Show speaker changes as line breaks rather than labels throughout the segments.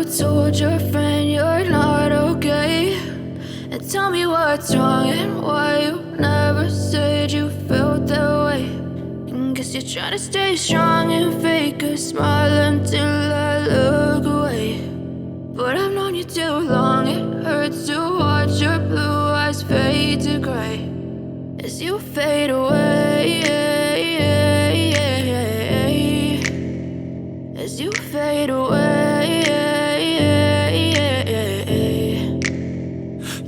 told your friend you're not okay, and tell me what's wrong and why you never said you felt that way. And guess you're trying to stay strong and fake a smile until I look away. But I've known you too long, it hurts to watch your blue eyes fade to gray as you fade away, as you fade away.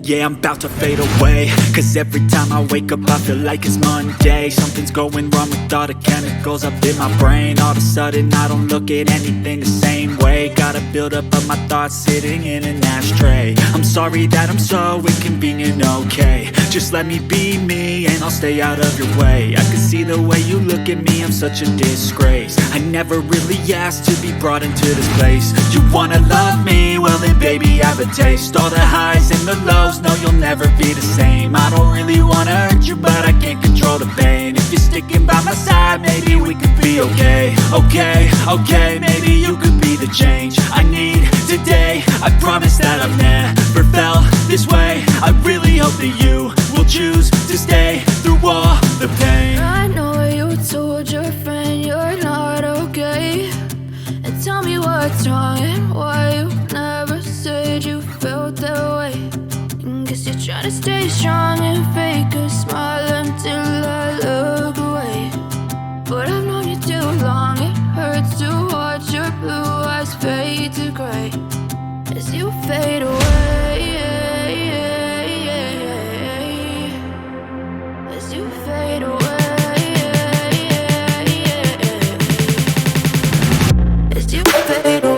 Yeah, I'm about to fade away, cause every time I wake up I feel like it's Monday. Something's going wrong with all the chemicals up in my brain. All of a sudden I don't look at anything the same way. Got a buildup of my thoughts sitting in an ashtray. I'm sorry that I'm so inconvenient, okay. Just let me be me and I'll stay out of your way. I can see the way you look at me, I'm such a disgrace. I never really asked to be brought into this place. You wanna love me? Well then baby, have a taste. All the highs and the lows, no, you'll never be the same. I don't really wanna hurt you, but I can't control the pain. If you're sticking by my side, maybe we could be okay. Okay, maybe you could be the change I need today. I promise that I've never felt this way. I really hope that you will choose to stay through all the pain.
I know you told your friend you're not okay, and tell me what's wrong and why you never said you felt that way. Guess you're trying to stay strong and fake a smile until I look away. But I've known you too long, it hurts to watch your blue eyes fade to gray as you fade away, as you fade away, as you fade away.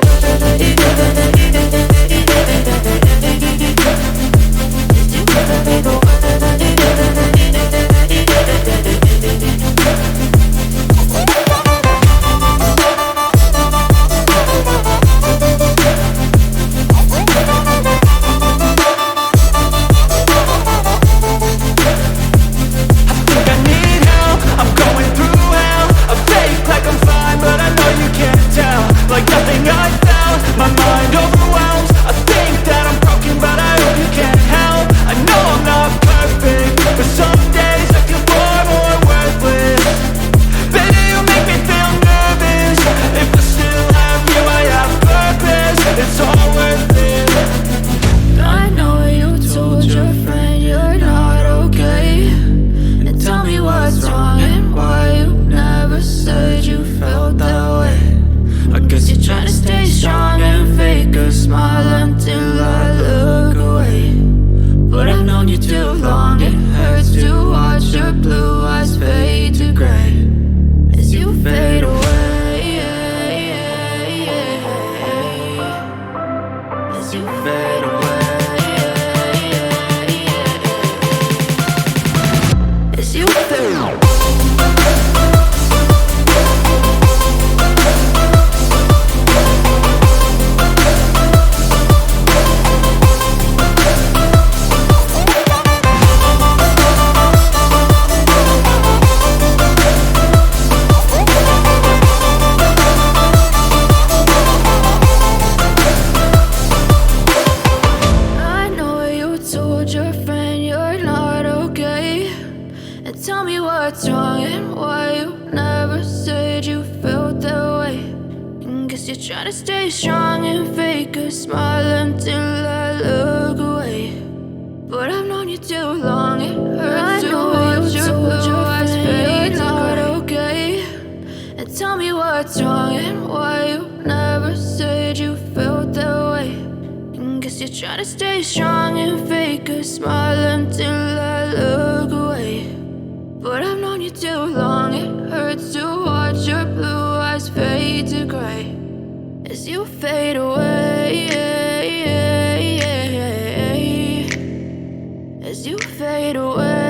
Try to stay strong and fake a smile until I look away. But I've known you too long, it hurts to watch your blue eyes fade to gray. Okay, and tell me what's wrong and why you never said you felt that way. And guess you're trying to stay strong and fake a smile until I look away. But I've known you too long, it hurts to watch your blue eyes fade to gray as you fade away, as you fade away.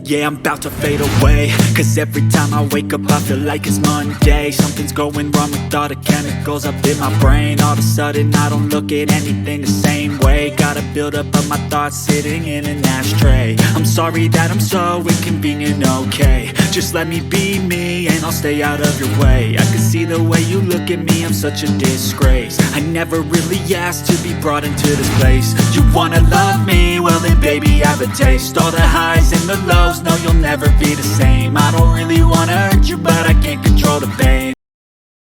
Yeah, I'm about to fade away, cause every time I wake up I feel like it's Monday. Something's going wrong with all the chemicals up in my brain. All of a sudden I don't look at anything the same way. Got a buildup of my thoughts sitting in an ashtray. I'm sorry that I'm so inconvenient, okay. Just let me be me and I'll stay out of your way. I can see the way you look at me, I'm such a disgrace. I never really asked to be brought into this place. You wanna love me? Well then baby, have a taste. All the highs and the lows, no, you'll never be the same. I don't really wanna hurt you, but I can't control the pain.